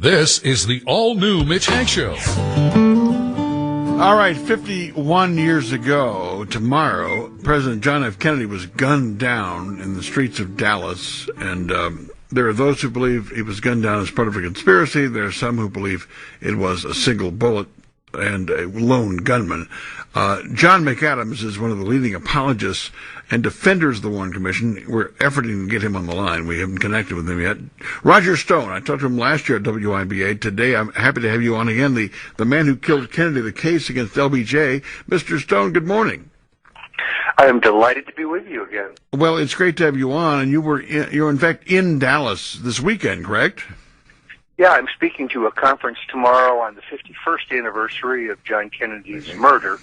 This is the all-new Mitch Hank Show. All right, 51 years ago tomorrow, President John F. Kennedy was gunned down in the streets of Dallas, and there are those who believe he was gunned down as part of a conspiracy. There are some who believe it was a single bullet and a lone gunman. John McADAMS is one of the leading apologists and defenders of the Warren Commission. We're efforting to get him on the line. We haven't connected with him yet. Roger Stone, I talked to him last year at WIBA. Today, I'm happy to have you on again. The man who killed Kennedy, the case against LBJ. Mr. Stone, good morning. I am delighted to be with you again. Well, it's great to have you on, and you're in fact in Dallas this weekend, correct? Yeah, I'm speaking to a conference tomorrow on the 51st anniversary of John Kennedy's murder.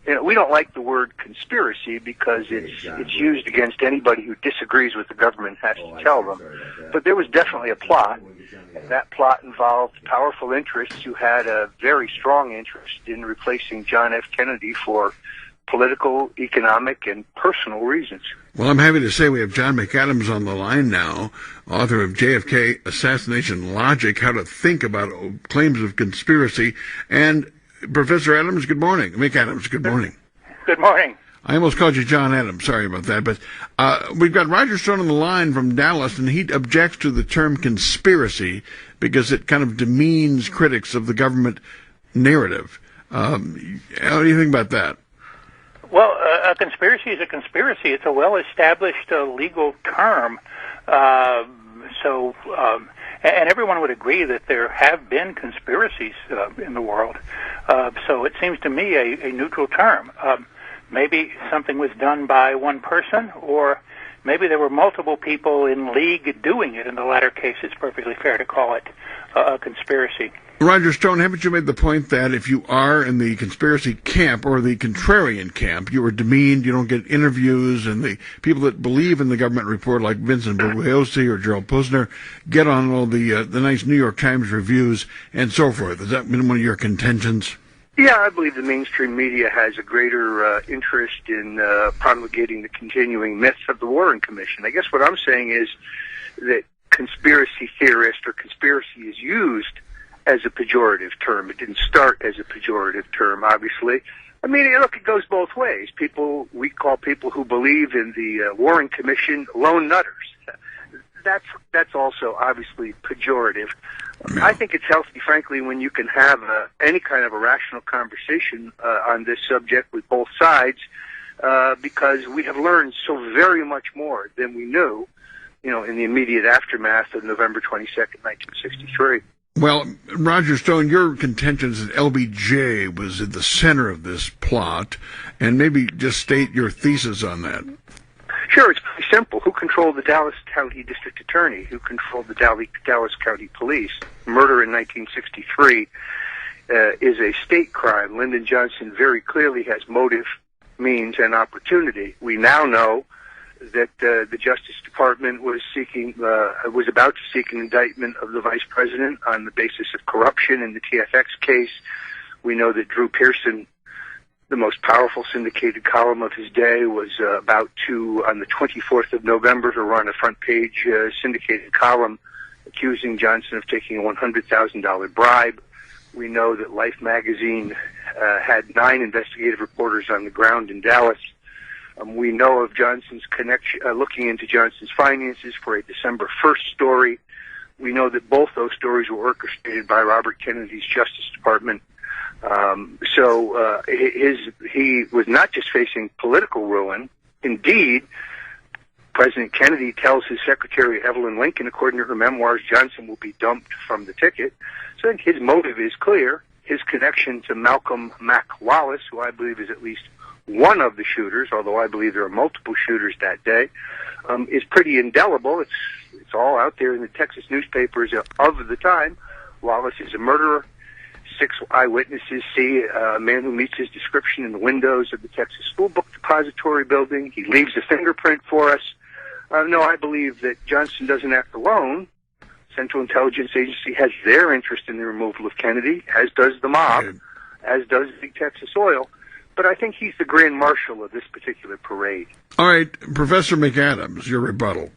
You know, we don't like the word conspiracy because it's used against anybody who disagrees with the government has to tell them. But there was definitely a plot, and that plot involved powerful interests who had a very strong interest in replacing John F. Kennedy for political, economic, and personal reasons. Well, I'm happy to say we have John McADAMS on the line now, author of JFK, Assassination Logic, How to Think About Claims of Conspiracy. And Professor Adams, good morning. McADAMS, good morning. Good morning. I almost called you John Adams. Sorry about that. But we've got Roger Stone on the line from Dallas, and he objects to the term conspiracy because it kind of demeans critics of the government narrative. How do you think about that? Well, a conspiracy is a conspiracy. It's a well-established legal term. And everyone would agree that there have been conspiracies in the world. So it seems to me a neutral term. Maybe something was done by one person, or maybe there were multiple people in league doing it. In the latter case, it's perfectly fair to call it a conspiracy. Roger Stone, haven't you made the point that if you are in the conspiracy camp or the contrarian camp, you are demeaned, you don't get interviews, and the people that believe in the government report, like Vincent Bugliosi or Gerald Posner, get on all the nice New York Times reviews and so forth? Has that been one of your contentions? Yeah, I believe the mainstream media has a greater interest in promulgating the continuing myths of the Warren Commission. I guess what I'm saying is that conspiracy theorist or conspiracy is used as a pejorative term. It didn't start as a pejorative term, obviously. I mean, look, it goes both ways. We call people who believe in the Warren Commission lone nutters. That's also obviously pejorative. I think it's healthy, frankly, when you can have any kind of a rational conversation on this subject with both sides, because we have learned so very much more than we knew, in the immediate aftermath of November 22nd, 1963. Well, Roger Stone, your contention is that LBJ was at the center of this plot, and maybe just state your thesis on that. Sure, it's pretty simple. Who controlled the Dallas County District Attorney? Who controlled the Dallas County Police? Murder in 1963 is a state crime. Lyndon Johnson very clearly has motive, means, and opportunity. We now know that the Justice Department was about to seek an indictment of the Vice President on the basis of corruption in the TFX case. We know that Drew Pearson, the most powerful syndicated column of his day, was about to, on the 24th of November, to run a front-page syndicated column accusing Johnson of taking a $100,000 bribe. We know that Life magazine had 9 investigative reporters on the ground in Dallas. We know of Johnson's connection, looking into Johnson's finances for a December 1st story. We know that both those stories were orchestrated by Robert Kennedy's Justice Department. He was not just facing political ruin. Indeed, President Kennedy tells his secretary, Evelyn Lincoln, according to her memoirs, Johnson will be dumped from the ticket. So I think his motive is clear. His connection to Malcolm Mac Wallace, who I believe is at least one of the shooters, although I believe there are multiple shooters that day, is pretty indelible. It's all out there in the Texas newspapers of the time. Wallace is a murderer. 6 eyewitnesses see a man who meets his description in the windows of the Texas School Book Depository building. He leaves a fingerprint for us. No, I believe that Johnson doesn't act alone. Central Intelligence Agency has their interest in the removal of Kennedy, as does the mob, as does Big Texas Oil. But I think he's the grand marshal of this particular parade. All right, Professor McADAMS, your rebuttal.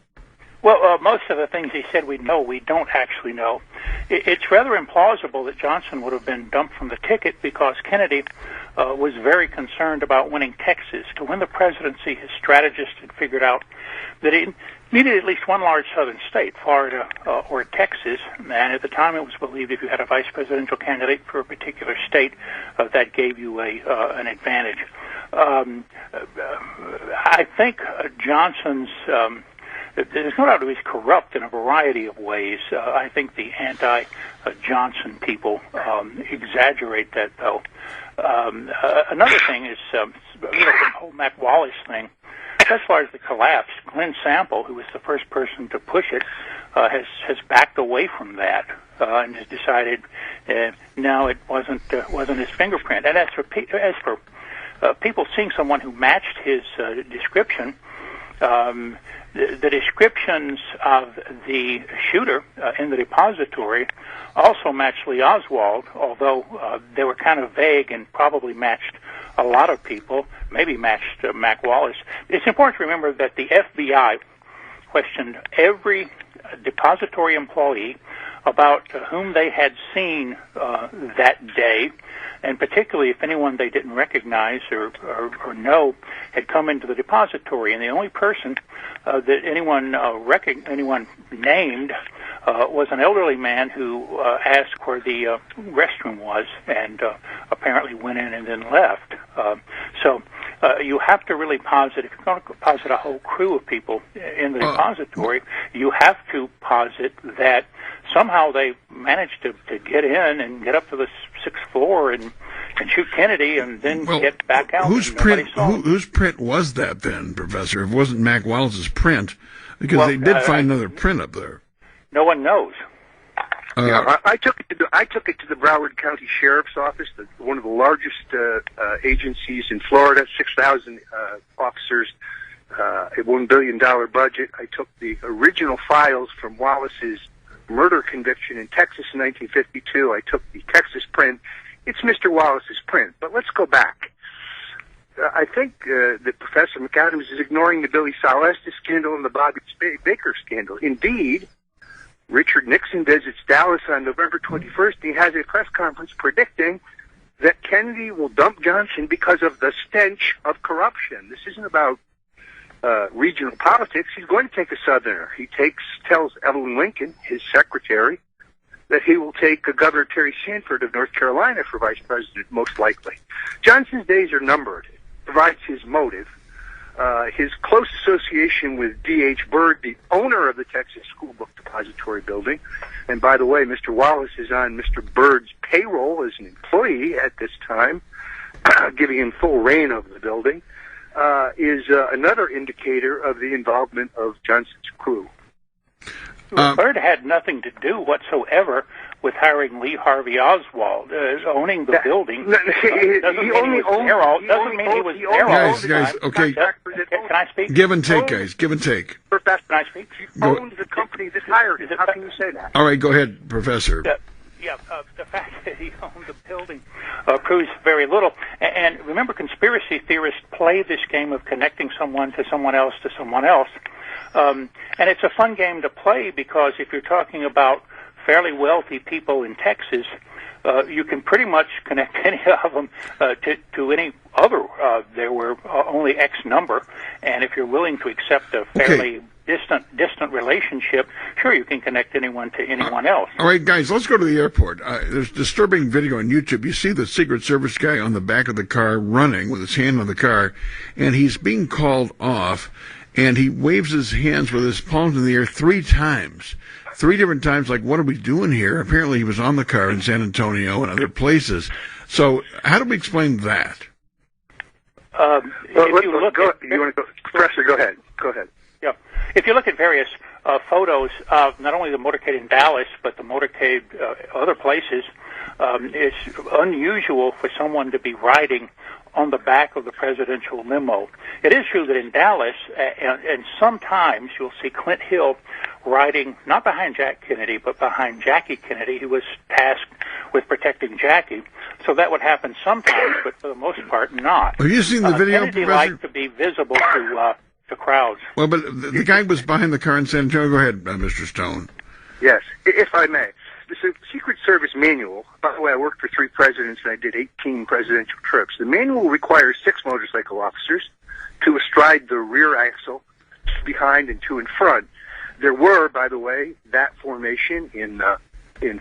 Well, most of the things he said we know, we don't actually know. It's rather implausible that Johnson would have been dumped from the ticket because Kennedy was very concerned about winning Texas. To win the presidency, his strategist had figured out that he needed at least one large southern state, Florida or Texas, and at the time it was believed if you had a vice presidential candidate for a particular state, that gave you an advantage. I think Johnson's... There's no doubt he's corrupt in a variety of ways. I think the anti-Johnson people exaggerate that, though. Another thing is the whole Mac Wallace thing. As far as the collapse, Glenn Sample, who was the first person to push it, has backed away from that and has decided no, it wasn't his fingerprint. And as for people seeing someone who matched his description. The descriptions of the shooter in the depository also matched Lee Oswald, although they were kind of vague and probably matched a lot of people, maybe matched Mac Wallace. It's important to remember that the FBI questioned every depository employee about whom they had seen that day, and particularly if anyone they didn't recognize or know had come into the depository. And the only person that anyone named was an elderly man who asked where the restroom was and apparently went in and then left. So you have to really posit, if you're going to posit a whole crew of people in the depository, you have to posit that somehow they managed to get in and get up to the sixth floor and shoot Kennedy and then get back out. Whose print was that then, Professor? It wasn't Mac Wallace's print, because they did find another print up there. No one knows. I took it to the Broward County Sheriff's Office, one of the largest agencies in Florida, 6,000 officers, a $1 billion budget. I took the original files from Wallace's murder conviction in Texas in 1952. I took the Texas print. It's Mr. Wallace's print. But let's go back. I think that Professor McADAMS is ignoring the Billy Solestis scandal and the Bobby Baker scandal. Indeed, Richard Nixon visits Dallas on November 21st. He has a press conference predicting that Kennedy will dump Johnson because of the stench of corruption. This isn't about regional politics. He's going to take a Southerner. He tells Evelyn Lincoln, his secretary, that he will take Governor Terry Sanford of North Carolina for vice president, most likely. Johnson's days are numbered. Provides his motive. His close association with D.H. Byrd, the owner of the Texas School Book Depository building, and by the way, Mr. Wallace is on Mr. Byrd's payroll as an employee at this time, giving him full reign of the building, is another indicator of the involvement of Johnson's crew. Byrd had nothing to do whatsoever with hiring Lee Harvey Oswald. Owning the building doesn't mean he was there all the time. Guys, okay. Can I speak? Give and take, guys. Give and take. Professor, can I speak? He owned the company that hired him. How can you say that? All right, go ahead, Professor. The fact that he owned the building proves very little. And remember, conspiracy theorists play this game of connecting someone to someone else to someone else. And it's a fun game to play because if you're talking about fairly wealthy people in Texas, you can pretty much connect any of them to any other. There were only X number, and if you're willing to accept a fairly distant relationship, sure, you can connect anyone to anyone else. All right, guys, let's go to the airport. There's disturbing video on YouTube. You see the Secret Service guy on the back of the car running with his hand on the car, and he's being called off, and he waves his hands with his palms in the air 3 times. 3 different times, like, what are we doing here? Apparently he was on the car in San Antonio and other places. So how do we explain that? Professor, go ahead. Yeah. If you look at various photos of not only the motorcade in Dallas, but the motorcade other places, it's unusual for someone to be riding on the back of the presidential limo. It is true that in Dallas, and sometimes you'll see Clint Hill riding not behind Jack Kennedy, but behind Jackie Kennedy, who was tasked with protecting Jackie. So that would happen sometimes, but for the most part, not. Have you seen the video, Kennedy Professor? liked to be visible to crowds. Well, but the guy was behind the car in San Antonio. Go ahead, Mr. Stone. Yes, if I may. the Secret Service manual, by the way, I worked for 3 presidents and I did 18 presidential trips. The manual requires 6 motorcycle officers, 2 astride the rear axle, 2 behind and 2 in front. There were, by the way, that formation in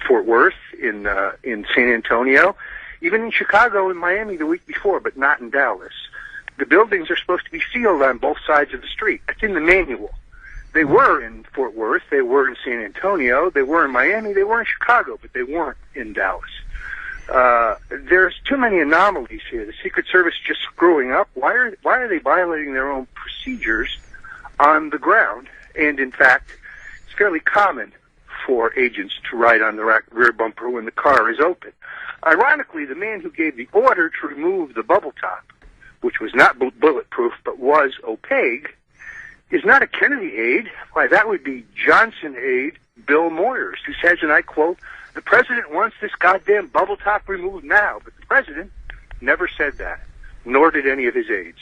Fort Worth, in San Antonio, even in Chicago and Miami the week before, but not in Dallas. The buildings are supposed to be sealed on both sides of the street. That's in the manual. They were in Fort Worth, they were in San Antonio, they were in Miami, they were in Chicago, but they weren't in Dallas. There's too many anomalies here. The Secret Service just screwing up. Why are they violating their own procedures on the ground? And in fact, it's fairly common for agents to ride on the rear bumper when the car is open. Ironically, the man who gave the order to remove the bubble top, which was not bulletproof but was opaque, is not a Kennedy aide. Why, that would be Johnson aide Bill Moyers, who says, and I quote, "The president wants this goddamn bubble top removed now." But the president never said that, nor did any of his aides.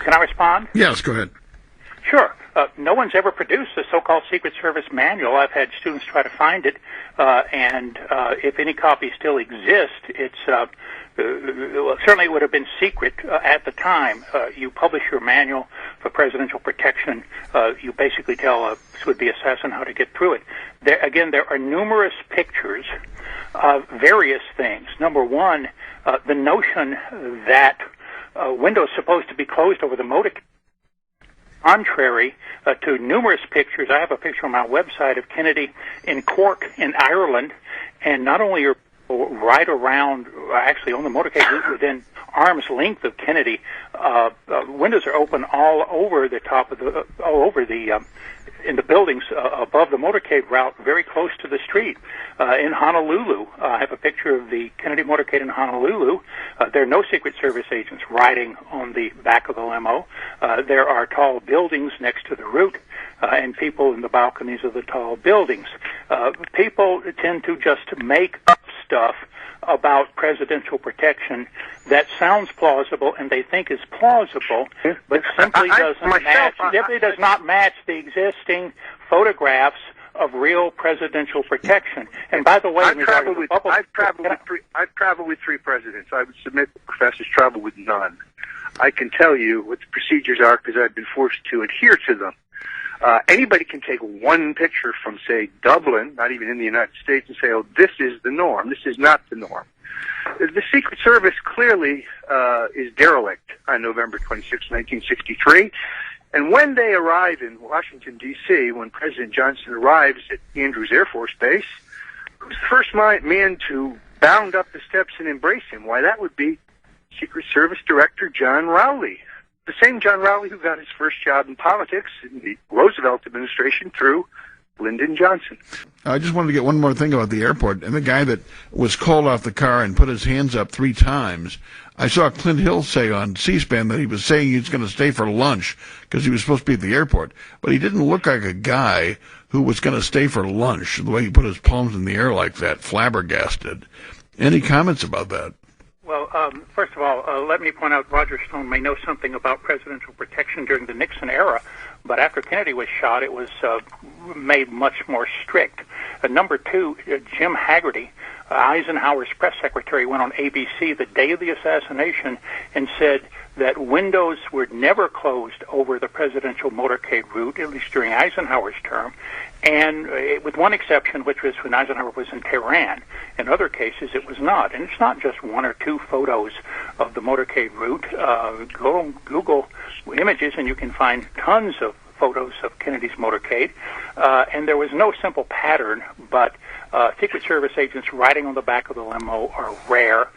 Can I respond? Yes, go ahead. Sure. No one's ever produced a so-called Secret Service manual. I've had students try to find it, and if any copy still exists, it's well, certainly it would have been secret at the time. You publish your manual for presidential protection. You basically tell a would-be assassin how to get through it. There are numerous pictures of various things. Number one, the notion that windows supposed to be closed over the motorcade. Contrary to numerous pictures, I have a picture on my website of Kennedy in Cork in Ireland, and not only are right around, actually on the motorcade route within arm's length of Kennedy, windows are open all over the top of in the buildings above the motorcade route, very close to the street. In Honolulu, I have a picture of the Kennedy motorcade in Honolulu. There are no Secret Service agents riding on the back of the limo. There are tall buildings next to the route, and people in the balconies of the tall buildings. People tend to just make up stuff about presidential protection that sounds plausible and they think is plausible, but simply does not match the existing photographs of real presidential protection. And by the way, I've traveled with 3 presidents. I would submit the professors travel with none. I can tell you what the procedures are because I've been forced to adhere to them. Anybody can take one picture from, say, Dublin, not even in the United States, and say, oh, this is the norm. This is not the norm. The Secret Service clearly is derelict on November 26, 1963. And when they arrive in Washington, D.C., when President Johnson arrives at Andrews Air Force Base, who's the first man to bound up the steps and embrace him? Why, that would be Secret Service Director John Rowley. The same John Rowley who got his first job in politics in the Roosevelt administration through Lyndon Johnson. I just wanted to get one more thing about the airport. And the guy that was called off the car and put his hands up 3 times, I saw Clint Hill say on C-SPAN that he was saying he was going to stay for lunch because he was supposed to be at the airport. But he didn't look like a guy who was going to stay for lunch, the way he put his palms in the air like that, flabbergasted. Any comments about that? Well, first of all, let me point out Roger Stone may know something about presidential protection during the Nixon era, but after Kennedy was shot, it was made much more strict. Number 2, Jim Haggerty, Eisenhower's press secretary, went on ABC the day of the assassination and said that windows were never closed over the presidential motorcade route, at least during Eisenhower's term, and with one exception, which was when Eisenhower was in Tehran. In other cases, it was not. And it's not just 1 or 2 photos of the motorcade route. Go on Google Images, and you can find tons of photos of Kennedy's motorcade. And there was no simple pattern, but Secret Service agents riding on the back of the limo are rare.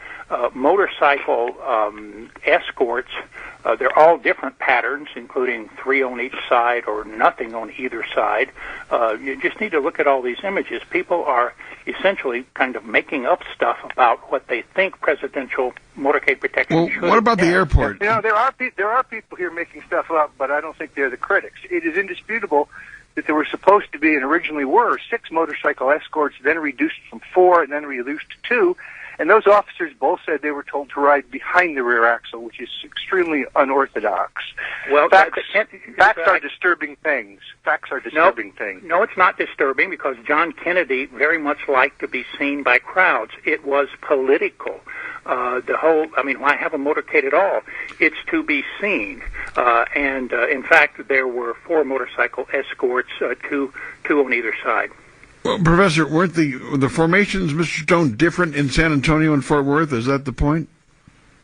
Motorcycle escorts, they're all different patterns, including 3 on each side or nothing on either side. You just need to look at all these images. People are essentially kind of making up stuff about what they think presidential motorcade protection should. Well, what about the airport? You know, there are people here making stuff up, but I don't think they're the critics. It is indisputable that there were supposed to be, and originally were, 6 motorcycle escorts, then reduced from 4, and then reduced to 2. And those officers both said they were told to ride behind the rear axle, which is extremely unorthodox. Well, facts are disturbing things. Facts are disturbing things. No, it's not disturbing, because John Kennedy very much liked to be seen by crowds. It was political. Why have a motorcade at all? It's to be seen. In fact, there were 4 motorcycle escorts, two on either side. Well, Professor, weren't the formations, Mr. Stone, different in San Antonio and Fort Worth? Is that the point?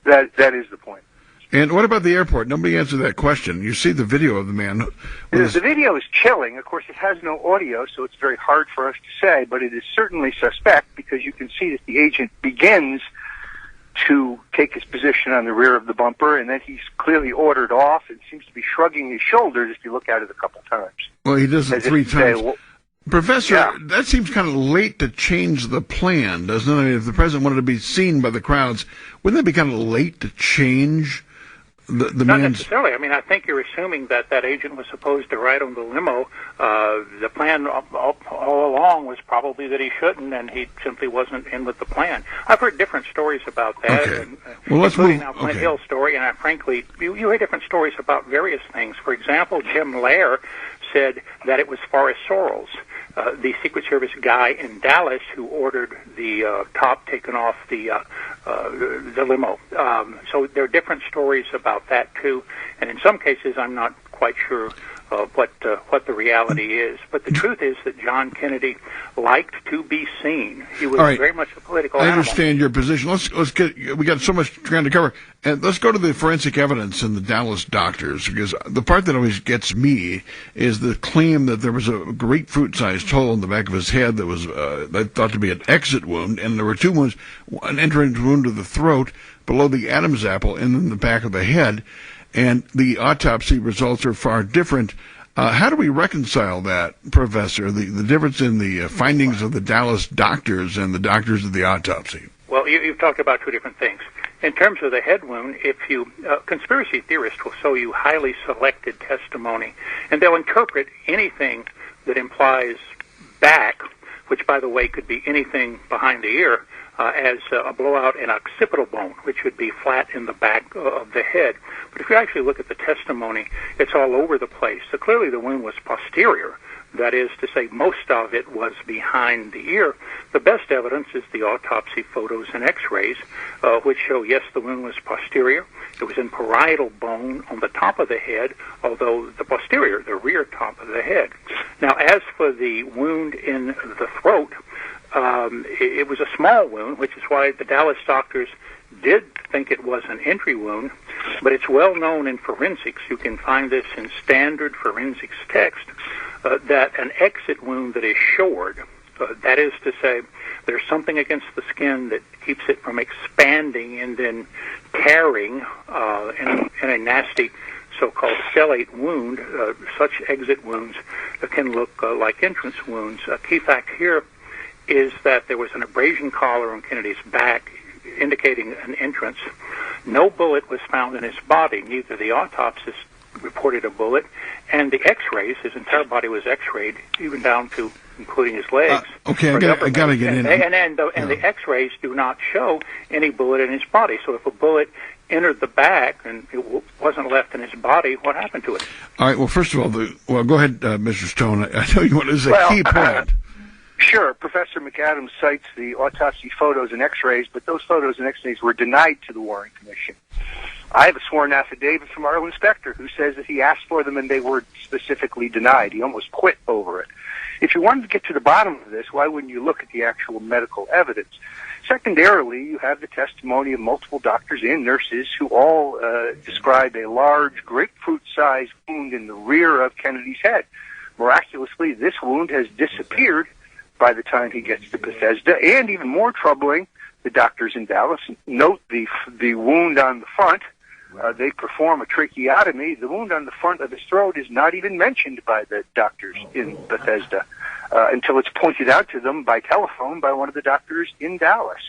That is the point. And what about the airport? Nobody answered that question. You see the video of the man. The video is chilling. Of course, it has no audio, so it's very hard for us to say, but it is certainly suspect, because you can see that the agent begins to take his position on the rear of the bumper, and then he's clearly ordered off and seems to be shrugging his shoulders if you look at it a couple times. Well, he does it 3 times. Professor, yeah. That seems kind of late to change the plan, doesn't it? I mean, if the president wanted to be seen by the crowds, wouldn't that be kind of late to change the Not man's... necessarily. I mean, I think you're assuming that agent was supposed to ride on the limo. The plan all along was probably that he shouldn't, and he simply wasn't in with the plan. I've heard different stories about that. Okay. And, well, let's including move. Now Flint Hill story, and frankly, you hear different stories about various things. For example, Jim Lair said that it was Forrest Sorrells, the Secret Service guy in Dallas, who ordered the top taken off the limo. So there are different stories about that too, and in some cases I'm not quite sure what the reality is. But the truth is that John Kennedy liked to be seen. He was very much a political animal. I understand your position. Let's get. We got so much ground to cover, and let's go to the forensic evidence in the Dallas doctors, because the part that always gets me is the claim that there was a grapefruit-sized hole in the back of his head that was thought to be an exit wound, and there were 2 wounds: an entrance wound to the throat below the Adam's apple, and in the back of the head. And the autopsy results are far different. How do we reconcile that, Professor, the difference in the findings of the Dallas doctors and the doctors of the autopsy? Well, you've talked about 2 different things. In terms of the head wound, if you conspiracy theorists will show you highly selected testimony, and they'll interpret anything that implies back, which, by the way, could be anything behind the ear, as a blowout in occipital bone, which would be flat in the back of the head. But if you actually look at the testimony, it's all over the place. So clearly the wound was posterior. That is to say, most of it was behind the ear. The best evidence is the autopsy photos and x-rays, which show, yes, the wound was posterior. It was in parietal bone on the top of the head, although the posterior, the rear top of the head. Now, as for the wound in the throat, it was a small wound, which is why the Dallas doctors did think it was an entry wound, but it's well known in forensics, you can find this in standard forensics text, that an exit wound that is shored, that is to say, there's something against the skin that keeps it from expanding and then tearing in a nasty so-called stellate wound. Such exit wounds can look like entrance wounds. A key fact here is that there was an abrasion collar on Kennedy's back indicating an entrance. No bullet was found in his body. Neither the autopsist reported a bullet, and the x-rays, his entire body was x-rayed, even down to including his legs. Okay, I got to get in. And the x-rays do not show any bullet in his body. So if a bullet entered the back and it wasn't left in his body, what happened to it? All right, well, first of all, go ahead, Mr. Stone. I know you want to say a key point. Sure. Professor McADAMS cites the autopsy photos and x-rays, but those photos and x-rays were denied to the Warren Commission. I have a sworn affidavit from our inspector who says that he asked for them and they were specifically denied. He almost quit over it. If you wanted to get to the bottom of this, why wouldn't you look at the actual medical evidence? Secondarily, you have the testimony of multiple doctors and nurses who all described a large grapefruit-sized wound in the rear of Kennedy's head. Miraculously, this wound has disappeared by the time he gets to Bethesda, and even more troubling, the doctors in Dallas note the wound on the front. They perform a tracheotomy. The wound on the front of his throat is not even mentioned by the doctors in Bethesda until it's pointed out to them by telephone by one of the doctors in Dallas.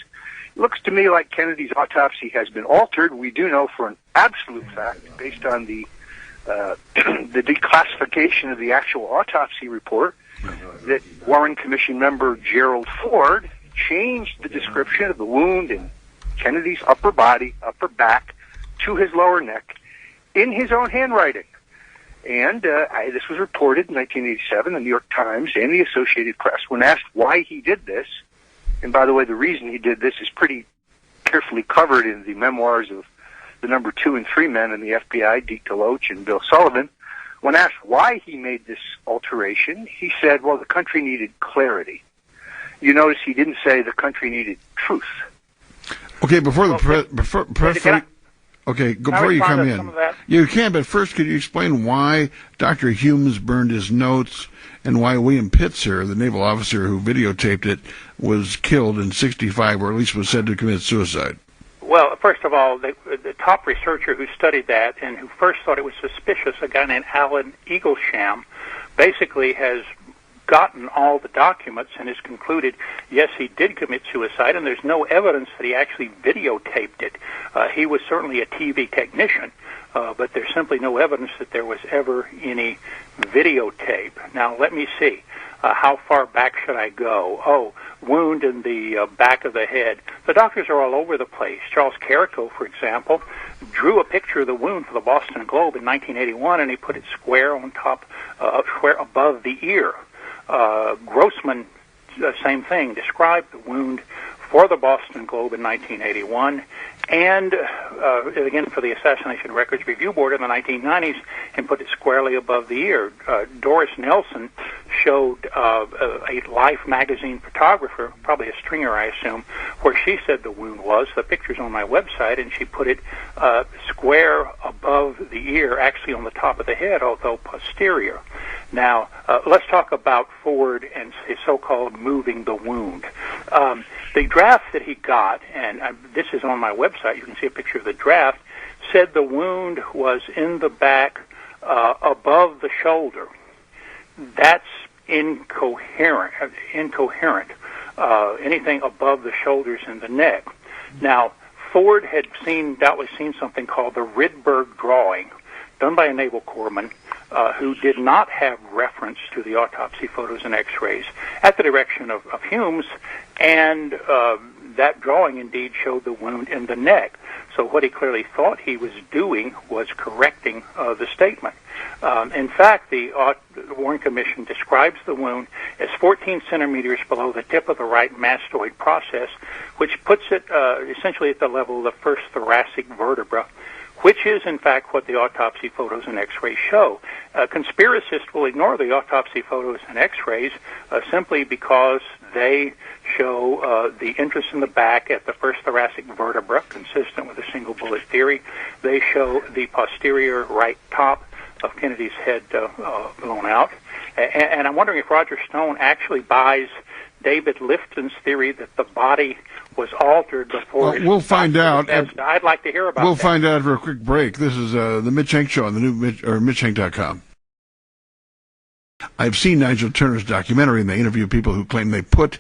It looks to me like Kennedy's autopsy has been altered. We do know for an absolute fact, based on the declassification of the actual autopsy report, that Warren Commission member Gerald Ford changed the description of the wound in Kennedy's upper body, upper back, to his lower neck in his own handwriting. And this was reported in 1987, the New York Times and the Associated Press. When asked why he did this, and by the way, the reason he did this is pretty carefully covered in the memoirs of the number 2 and 3 men in the FBI, Deke DeLoach and Bill Sullivan. When asked why he made this alteration, he said, well, the country needed clarity. You notice he didn't say the country needed truth. Okay, before you come in, you can, but first could you explain why Dr. Humes burned his notes and why William Pitzer, the naval officer who videotaped it, was killed in 1965, or at least was said to commit suicide? Well, first of all, the top researcher who studied that and who first thought it was suspicious, a guy named Alan Eaglesham, basically has gotten all the documents and has concluded, yes, he did commit suicide, and there's no evidence that he actually videotaped it. He was certainly a TV technician, but there's simply no evidence that there was ever any videotape. Now, let me see. How far back should I go? Oh, wound in the back of the head. The doctors are all over the place. Charles Carrico, for example, drew a picture of the wound for the Boston Globe in 1981, and he put it square on top, square above the ear. Grossman, same thing, described the wound for the Boston Globe in 1981, and again for the Assassination Records Review Board in the 1990s, and put it squarely above the ear. Doris Nelson showed a Life magazine photographer, probably a stringer, I assume, where she said the wound was. The picture's on my website, and she put it square above the ear, actually on the top of the head, although posterior. Now, let's talk about Ford and his so-called moving the wound. The draft that he got, and this is on my website, you can see a picture of the draft, said the wound was in the back above the shoulder. That's incoherent. Anything above the shoulders and the neck. Now, Ford had doubtless seen something called the Rydberg drawing, done by a naval corpsman, who did not have reference to the autopsy photos and x-rays at the direction of Humes, and that drawing indeed showed the wound in the neck. So what he clearly thought he was doing was correcting the statement. In fact, the Warren Commission describes the wound as 14 centimeters below the tip of the right mastoid process, which puts it essentially at the level of the first thoracic vertebra, which is, in fact, what the autopsy photos and x-rays show. Conspiracists will ignore the autopsy photos and x-rays simply because they show the interest in the back at the first thoracic vertebra, consistent with the single bullet theory. They show the posterior right top of Kennedy's head blown out. And I'm wondering if Roger Stone actually buys David Lifton's theory that the body was altered before. Well, we'll find out. I'd like to hear about We'll that. find out for a quick break. This is the Mitch Hank Show on the new MitchHank.com. I've seen Nigel Turner's documentary, and they interview people who claim they put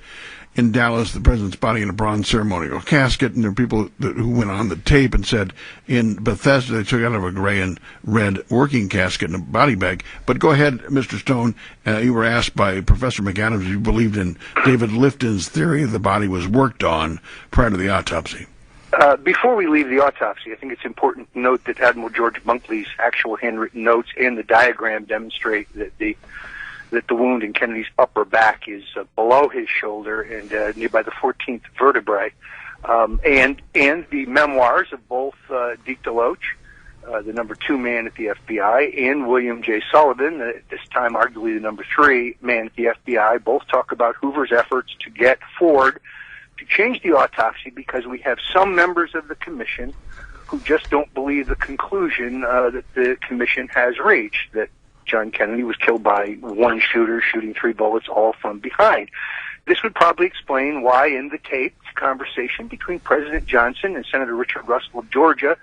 in Dallas the president's body in a bronze ceremonial casket, and there are people who went on the tape and said in Bethesda they took out of a gray and red working casket in a body bag. But go ahead, Mr. Stone. You were asked by Professor McADAMS if you believed in David Lifton's theory the body was worked on prior to the autopsy. Before we leave the autopsy, I think it's important to note that Admiral George Bunkley's actual handwritten notes and the diagram demonstrate that the wound in Kennedy's upper back is below his shoulder and nearby the 14th vertebrae. And the memoirs of both Deke DeLoach, the number 2 man at the FBI, and William J. Sullivan, at this time arguably the number 3 man at the FBI, both talk about Hoover's efforts to get Ford to change the autopsy because we have some members of the commission who just don't believe the conclusion that the commission has reached, that John Kennedy was killed by one shooter shooting 3 bullets, all from behind. This would probably explain why in the taped conversation between President Johnson and Senator Richard Russell of Georgia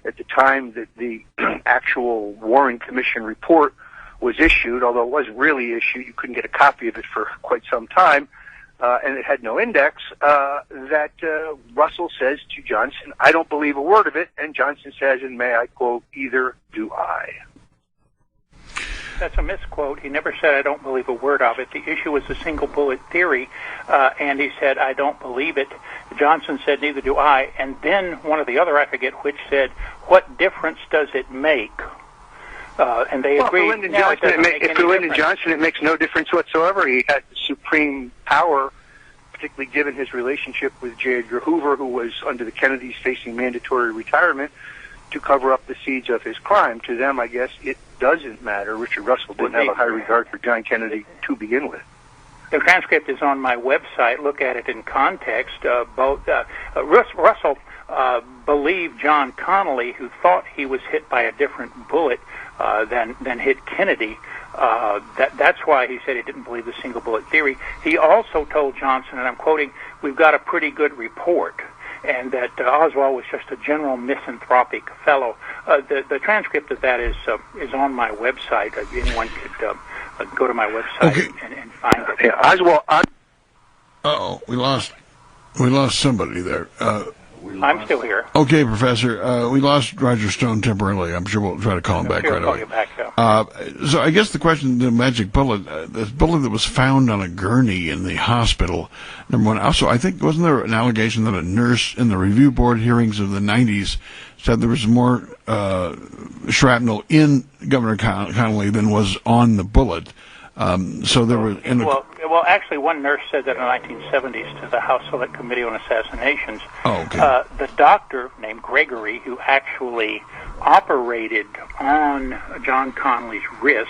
at the time that the actual Warren Commission report was issued, although it wasn't really issued, you couldn't get a copy of it for quite some time, and it had no index, that Russell says to Johnson, "I don't believe a word of it," and Johnson says, and may I quote, "Either do I." That's a misquote. He never said, I don't believe a word of it. The issue was the single bullet theory, and he said, I don't believe it. Johnson said, neither do I. And then one of the other, I forget which, said, what difference does it make? And they agreed. For Lyndon Johnson, it makes no difference whatsoever. He had supreme power, particularly given his relationship with J. Edgar Hoover, who was under the Kennedys facing mandatory retirement, to cover up the seeds of his crime. To them, I guess, it doesn't matter. Richard Russell didn't have a high regard for John Kennedy to begin with. The transcript is on my website. Look at it in context. Russell believed John Connally, who thought he was hit by a different bullet than hit Kennedy. That's why he said he didn't believe the single bullet theory. He also told Johnson, and I'm quoting, "We've got a pretty good report," and that Oswald was just a general misanthropic fellow. The transcript of that is on my website. Anyone could go to my website and find it. Yeah, Oswald. We lost somebody there. I'm still here. Okay, Professor. We lost Roger Stone temporarily. I'm sure we'll try to call him back right away. So I guess the question, the magic bullet, this bullet that was found on a gurney in the hospital, number one. Also, I think, wasn't there an allegation that a nurse in the review board hearings of the 90s said there was more shrapnel in Governor Connally than was on the bullet? So there were... Well, actually, one nurse said that in the 1970s to the House Select Committee on Assassinations. Oh, okay. The doctor named Gregory, who actually operated on John Connally's wrist,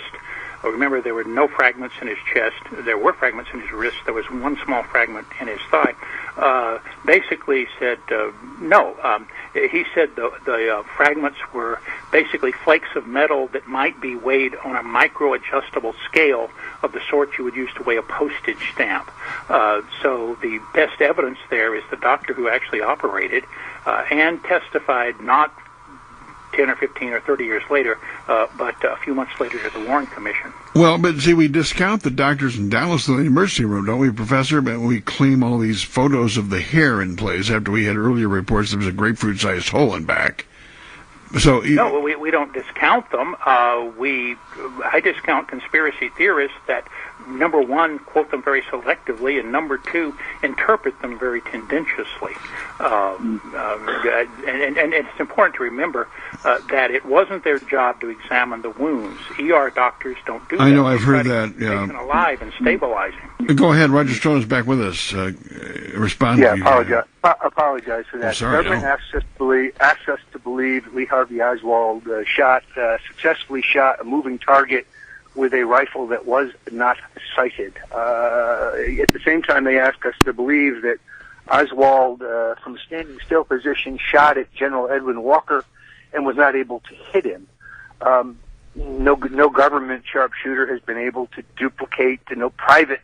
remember, there were no fragments in his chest. There were fragments in his wrist. There was one small fragment in his thigh. Basically said no. He said the fragments were basically flakes of metal that might be weighed on a micro-adjustable scale of the sort you would use to weigh a postage stamp. So the best evidence there is the doctor who actually operated and testified not 10 or 15 or 30 years later, but a few months later to the Warren Commission. Well, but see, we discount the doctors in Dallas in the emergency room, don't we, Professor? But we claim all these photos of the hair in place after we had earlier reports there was a grapefruit-sized hole in back. So no, we don't discount them. I discount conspiracy theorists that, number one, quote them very selectively, and number two, interpret them very tendentiously. And it's important to remember that it wasn't their job to examine the wounds. ER doctors don't do that. I know, I've heard that. Yeah. Patient alive and stabilizing. Go ahead, Roger Stone is back with us. Respond. Yeah, to you. apologize for that. Sorry, the government asks us to believe Lee Harvey Oswald successfully shot a moving target with a rifle that was not sighted. At the same time, they ask us to believe that Oswald, from a standing still position, shot at General Edwin Walker and was not able to hit him. No government sharpshooter has been able to duplicate, no private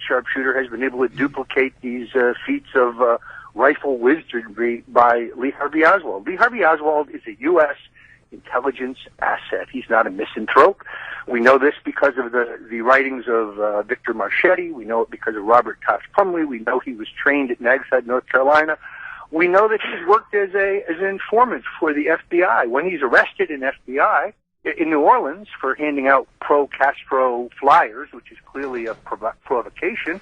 sharpshooter has been able to duplicate these feats of rifle wizardry by Lee Harvey Oswald. Lee Harvey Oswald is a U.S. intelligence asset. He's not a misanthrope. We know this because of the writings of Victor Marchetti. We know it because of Robert Koch Plumlee. We know he was trained at Nags Head, North Carolina. We know that he's worked as an informant for the FBI. When he's arrested in FBI in New Orleans for handing out pro-Castro flyers, which is clearly a provocation,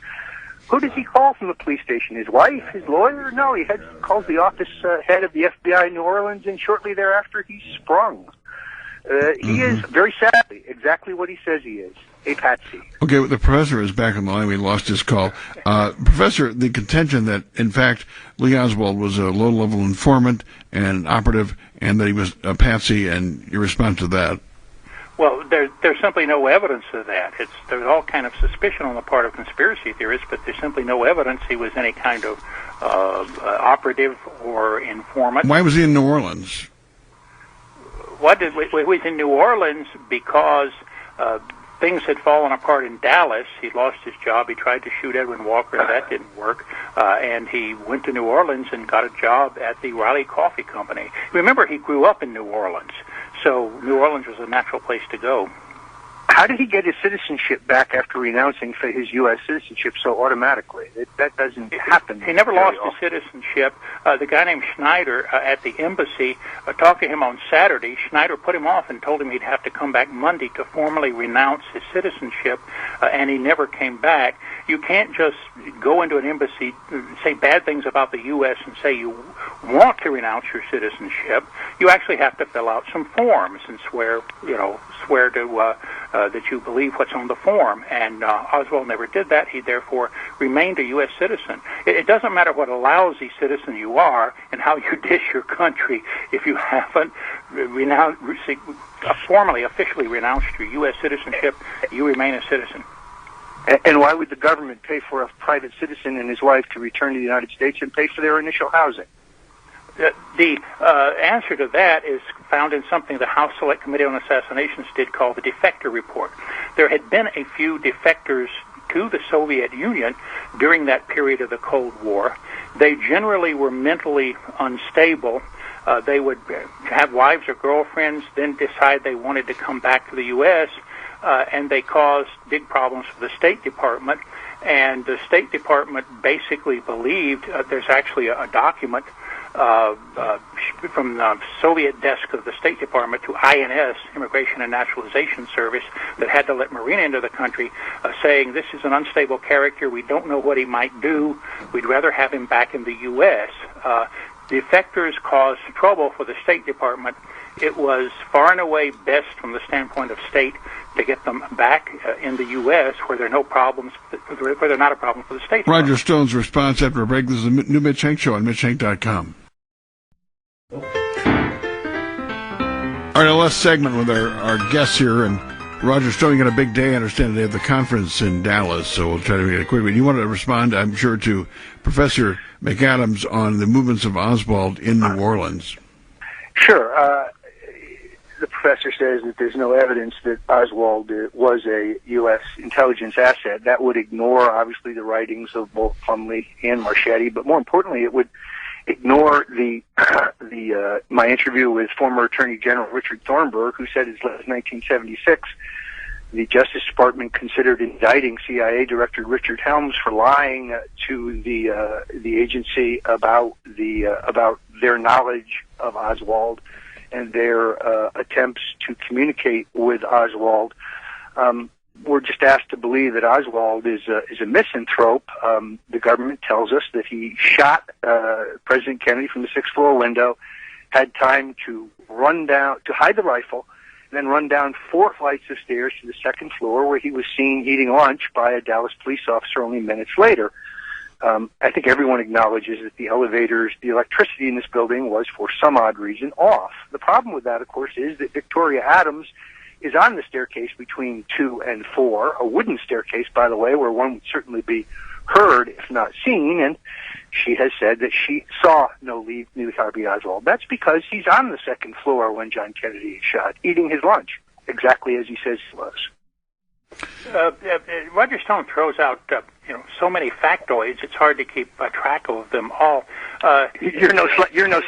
who does he call from the police station? His wife? His lawyer? No, he calls the office head of the FBI in New Orleans, and shortly thereafter he's sprung. He is, very sadly, exactly what he says he is, a patsy. Okay, well, the professor is back on the line. We lost his call. Professor, the contention that, in fact, Lee Oswald was a low-level informant and operative, and that he was a patsy, and your response to that? Well, there's simply no evidence of that. There's all kind of suspicion on the part of conspiracy theorists, but there's simply no evidence he was any kind of operative or informant. Why was he in New Orleans? He was in New Orleans because things had fallen apart in Dallas. He lost his job. He tried to shoot Edwin Walker. That didn't work. And he went to New Orleans and got a job at the Riley Coffee Company. Remember, he grew up in New Orleans, so New Orleans was a natural place to go. How did he get his citizenship back after renouncing his U.S. citizenship so automatically? That doesn't happen. He never lost his citizenship. The guy named Schneider at the embassy talked to him on Saturday. Schneider put him off and told him he'd have to come back Monday to formally renounce his citizenship, and he never came back. You can't just go into an embassy, say bad things about the U.S. and say you want to renounce your citizenship. You actually have to fill out some forms and swear to that you believe what's on the form. And Oswald never did that. He therefore remained a U.S. citizen. It doesn't matter what a lousy citizen you are and how you dish your country. If you haven't formally, officially renounced your U.S. citizenship, you remain a citizen. And why would the government pay for a private citizen and his wife to return to the United States and pay for their initial housing? The answer to that is found in something the House Select Committee on Assassinations did call the Defector Report. There had been a few defectors to the Soviet Union during that period of the Cold War. They generally were mentally unstable. They would have wives or girlfriends, then decide they wanted to come back to the U.S., and they caused big problems for the State Department. And the State Department basically believed, there's actually a document from the Soviet desk of the State Department to INS, Immigration and Naturalization Service, that had to let Marina into the country, saying this is an unstable character, we don't know what he might do, we'd rather have him back in the U.S. Defectors caused trouble for the State Department. It was far and away best from the standpoint of state to get them back in the U.S. where there are no problems, where they're not a problem for the State Department. Roger Stone's response after a break. This is the new Mitch Hank Show on MitchHank.com. All right, our last segment with our guests here, and Roger Stone, you got a big day. I understand they have the conference in Dallas, so we'll try to make it quick. You want to respond, I'm sure, to Professor McADAMS on the movements of Oswald in New Orleans. Sure. The professor says that there's no evidence that Oswald was a U.S. intelligence asset. That would ignore, obviously, the writings of both Plumlee and Marchetti, but more importantly, it would ignore my interview with former Attorney General Richard Thornburgh, who said as late as 1976 the Justice Department considered indicting CIA Director Richard Helms for lying to the agency about their knowledge of Oswald and their attempts to communicate with Oswald. We're just asked to believe that Oswald is a misanthrope. The government tells us that he shot President Kennedy from the sixth floor window, had time to hide the rifle, and then run down 4 flights of stairs to the second floor, where he was seen eating lunch by a Dallas police officer only minutes later. I think everyone acknowledges that the electricity in this building was, for some odd reason, off. The problem with that, of course, is that Victoria Adams is on the staircase between 2 and 4, a wooden staircase, by the way, where one would certainly be heard, if not seen, and she has said that she saw no Lee Harvey Oswald. That's because he's on the second floor when John Kennedy is shot, eating his lunch, exactly as he says he was. Roger Stone throws out so many factoids, it's hard to keep track of them all. You're no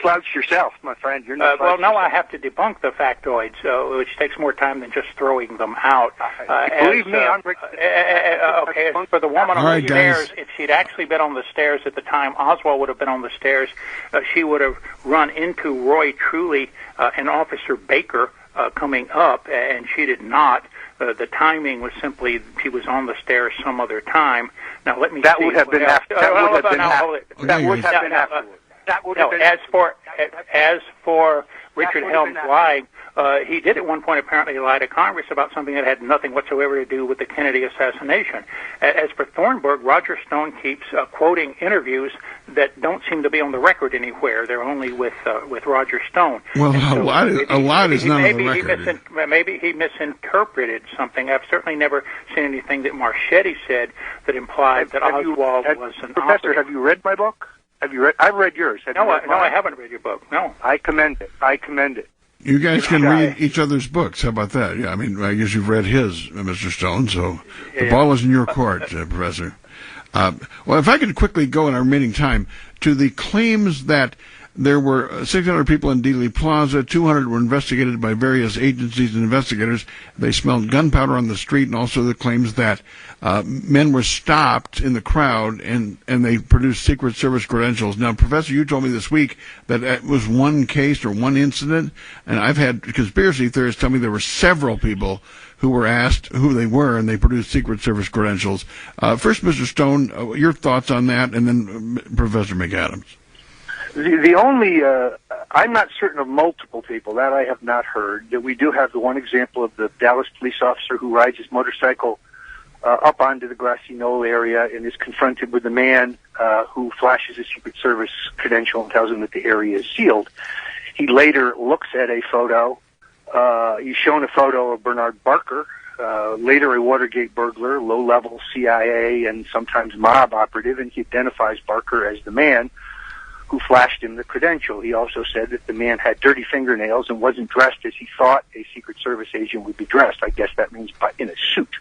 slouch yourself, my friend. You're no slouch now I have to debunk the factoids, which takes more time than just throwing them out. Believe me, I'm okay, as for the woman on the stairs, if she'd actually been on the stairs at the time Oswald would have been on the stairs, she would have run into Roy Truly and Officer Baker coming up, and she did not. The timing was simply she was on the stairs some other time. Now let me. That would have been after. That would have been afterwards. That would have been afterwards. That would have been. As for Richard Helms lying, he did at one point apparently lie to Congress about something that had nothing whatsoever to do with the Kennedy assassination. As for Thornburgh, Roger Stone keeps quoting interviews that don't seem to be on the record anywhere. They're only with Roger Stone. Well, a lot is not on the record. Maybe he misinterpreted something. I've certainly never seen anything that Marchetti said that implied that Oswald was an Professor, operative. have you read my book? Have you read? I've read yours. I haven't read your book. No. I commend it. You guys can read each other's books. How about that? Yeah, I mean, I guess you've read his, Mr. Stone, so the ball is in your court, Professor. Well, if I could quickly go in our remaining time to the claims that There were 600 people in Dealey Plaza. 200 were investigated by various agencies and investigators. They smelled gunpowder on the street, and also the claims that men were stopped in the crowd and they produced Secret Service credentials. Now, Professor, you told me this week that it was one case or one incident, and I've had conspiracy theorists tell me there were several people who were asked who they were, and they produced Secret Service credentials. First, Mr. Stone, your thoughts on that, and then Professor McADAMS. The only, I'm not certain of multiple people, that I have not heard. That we do have the one example of the Dallas police officer who rides his motorcycle up onto the grassy knoll area and is confronted with a man who flashes a Secret Service credential and tells him that the area is sealed. He later looks at a photo. He's shown a photo of Bernard Barker, later a Watergate burglar, low-level CIA and sometimes mob operative, and he identifies Barker as the man who flashed him the credential. He also said that the man had dirty fingernails and wasn't dressed as he thought a Secret Service agent would be dressed. I guess that means in a suit.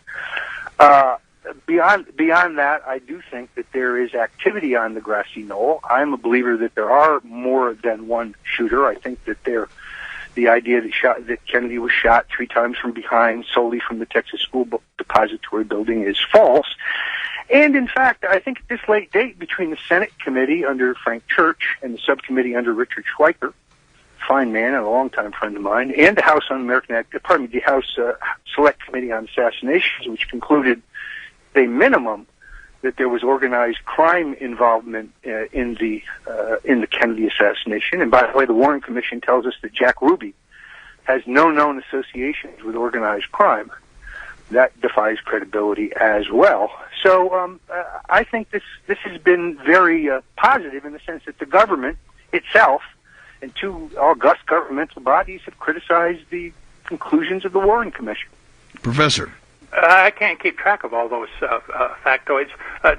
Beyond that, I do think that there is activity on the grassy knoll. I'm a believer that there are more than one shooter. I think that the idea that Kennedy was shot 3 times from behind solely from the Texas School Depository Building is false. And in fact, I think at this late date between the Senate committee under Frank Church and the subcommittee under Richard Schweiker, fine man and a longtime friend of mine, and the House the House Select Committee on Assassinations, which concluded a minimum that there was organized crime involvement in the Kennedy assassination. And by the way, the Warren Commission tells us that Jack Ruby has no known associations with organized crime. That defies credibility as well. So I think this has been very positive in the sense that the government itself and 2 august governmental bodies have criticized the conclusions of the Warren Commission. Professor. I can't keep track of all those factoids.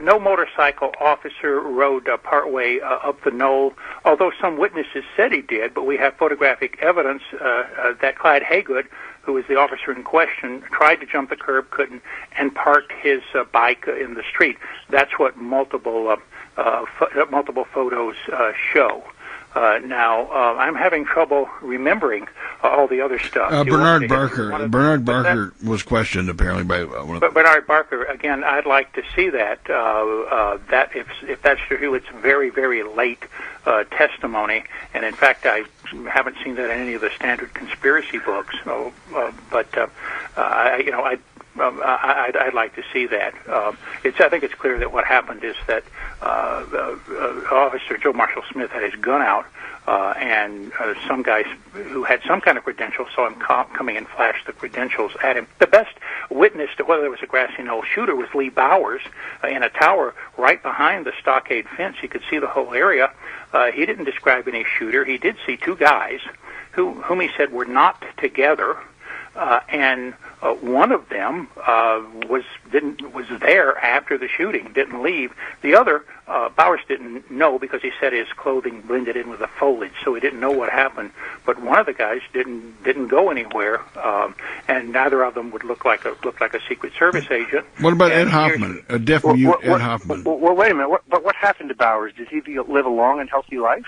No motorcycle officer rode partway up the knoll, although some witnesses said he did, but we have photographic evidence that Clyde Haygood, who was the officer in question, tried to jump the curb, couldn't, and parked his bike in the street. That's what multiple photos show. Now, I'm having trouble remembering all the other stuff. Bernard Barker was questioned apparently by one of them. Bernard Barker, again, I'd like to see that. That if that's true, it's very, very late testimony, and in fact, I haven't seen that in any of the standard conspiracy books. So, I'd like to see that. I think it's clear that what happened is that Officer Joe Marshall Smith had his gun out, and some guys who had some kind of credentials saw him coming and flashed the credentials at him. The best witness to whether there was a grassy knoll shooter was Lee Bowers in a tower right behind the stockade fence. He could see the whole area. He didn't describe any shooter. He did see 2 guys whom he said were not together, and one of them was there after the shooting, didn't leave. The other, Bowers didn't know because he said his clothing blended in with the foliage, so he didn't know what happened. But one of the guys didn't go anywhere, and neither of them would look like a Secret Service agent. What about Ed Hoffman, a deaf mute Ed Hoffman? Well, wait a minute. What happened to Bowers? Did he live a long and healthy life?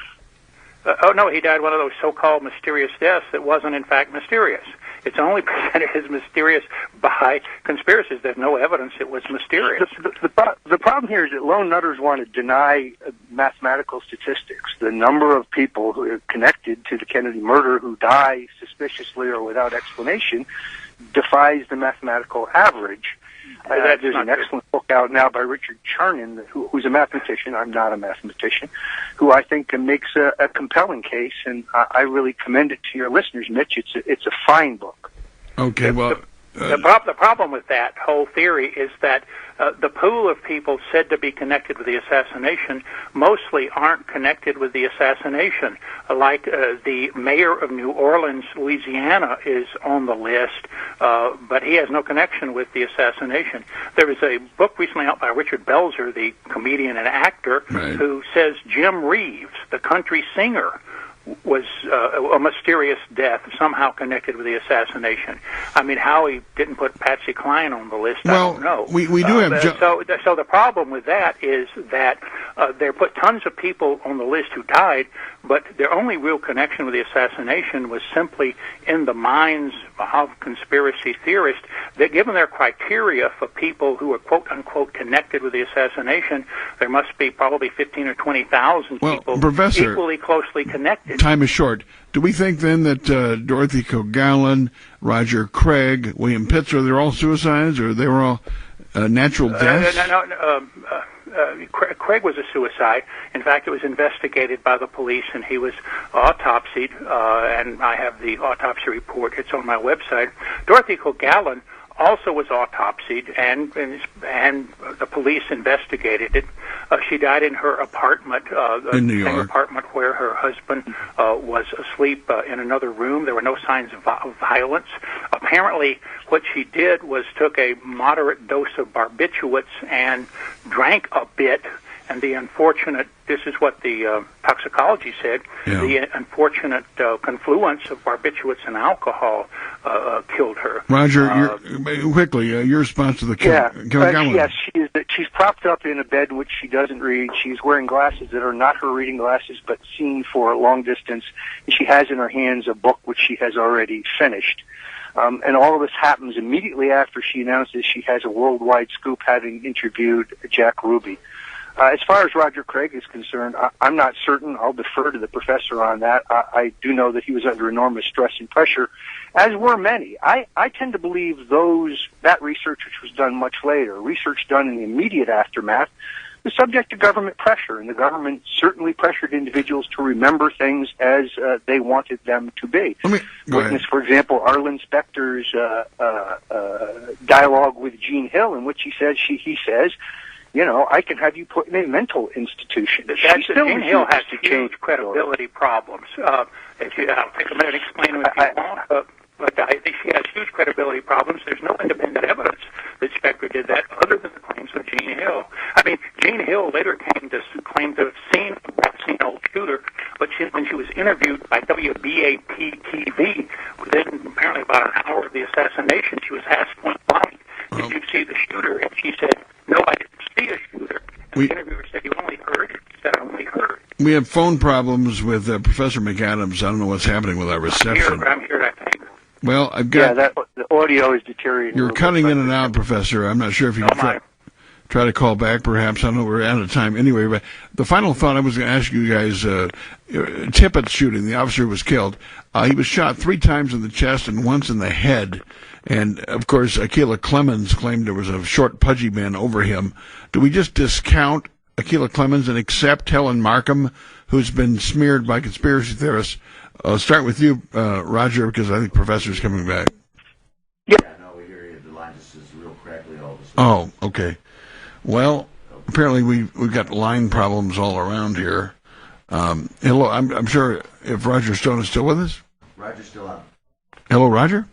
No, he died one of those so-called mysterious deaths that wasn't in fact mysterious. It's only presented as mysterious by conspiracists. There's no evidence it was mysterious. The problem here is that lone nutters want to deny mathematical statistics. The number of people who are connected to the Kennedy murder who die suspiciously or without explanation defies the mathematical average. There's an excellent book out now by Richard Chernin, who's a mathematician. I'm not a mathematician, who I think makes a compelling case, and I really commend it to your listeners, Mitch. It's a fine book. Okay, well... The problem with that whole theory is that the pool of people said to be connected with the assassination mostly aren't connected with the assassination. Like the mayor of New Orleans, Louisiana, is on the list, but he has no connection with the assassination. There was a book recently out by Richard Belzer, the comedian and actor, right, who says Jim Reeves, the country singer, was a mysterious death somehow connected with the assassination. I mean, how he didn't put Patsy Cline on the list, I don't know. We do have... So the problem with that is that They put tons of people on the list who died, but their only real connection with the assassination was simply in the minds of conspiracy theorists. That given their criteria for people who are quote unquote connected with the assassination, there must be probably 15 or 20,000 people Professor, equally closely connected. Time is short. Do we think then that Dorothy Cogallan, Roger Craig, William Pitzer, they're all suicides, or they were all natural deaths? Craig was a suicide. In fact, it was investigated by the police, and he was autopsied, and I have the autopsy report. It's on my website. Dorothy Cogallan also was autopsied, and the police investigated it. She died in her apartment, in New same York. apartment where her husband was asleep in another room. There were no signs of violence. Apparently, what she did was took a moderate dose of barbiturates and drank a bit. And the unfortunate, this is what the toxicology said, the unfortunate confluence of barbiturates and alcohol killed her. Roger, your response to the Cogallan. Yes, she's propped up in a bed which she doesn't read. She's wearing glasses that are not her reading glasses, but seen for a long distance. And she has in her hands a book which she has already finished. And all of this happens immediately after she announces she has a worldwide scoop, having interviewed Jack Ruby. As far as Roger Craig is concerned, I'm not certain. I'll defer to the professor on that. I do know that he was under enormous stress and pressure, as were many. I tend to believe that research, which was done much later, research done in the immediate aftermath, was subject to government pressure, and the government certainly pressured individuals to remember things as they wanted them to be. Witness, for example, Arlen Specter's dialogue with Gene Hill, in which he says, you know, I can have you put in a mental institution. Gene Hill has huge credibility problems. I'll take a minute to explain them if you want. But I think she has huge credibility problems. There's no independent evidence that Specter did that other than the claims of Gene Hill. I mean, Gene Hill later claimed to have seen an old shooter, but when she was interviewed by WBAP-TV, within apparently about an hour of the assassination, she was asked point blank, did you see the shooter? And she said, no, I didn't see a shooter. And the interviewer said, you only heard? She said, I only heard. We have phone problems with Professor McADAMS. I don't know what's happening with our reception. I'm here, I think. Well, I've got... Yeah, the audio is deteriorating. You're cutting in and out, Professor. I'm not sure if you can try to call back, perhaps. I don't know, we're out of time anyway. But the final thought I was going to ask you guys, Tippett's shooting, the officer was killed. He was shot 3 times in the chest and once in the head. And, of course, Akilah Clemens claimed there was a short, pudgy man over him. Do we just discount Akilah Clemens and accept Helen Markham, who's been smeared by conspiracy theorists? I'll start with you, Roger, because I think Professor's coming back. Yeah, no, we hear you. The line just is real crackly all of a sudden. Oh, okay. Well, apparently we've got line problems all around here. Hello, I'm sure if Roger Stone is still with us. Roger's still on. Hello, Roger?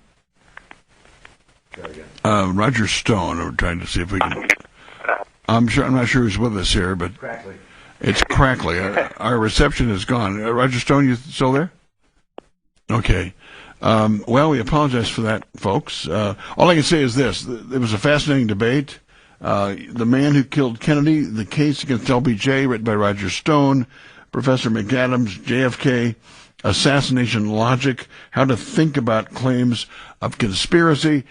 Try again. Roger Stone. We're trying to see if we can. I'm not sure who's with us here, but Crackly. It's crackly. Our reception is gone. Roger Stone, you still there? Okay. Well, we apologize for that, folks. All I can say is this. It was a fascinating debate. The Man Who Killed Kennedy, The Case Against LBJ, written by Roger Stone, Professor McADAMS, JFK, Assassination Logic, How to Think About Claims of Conspiracy.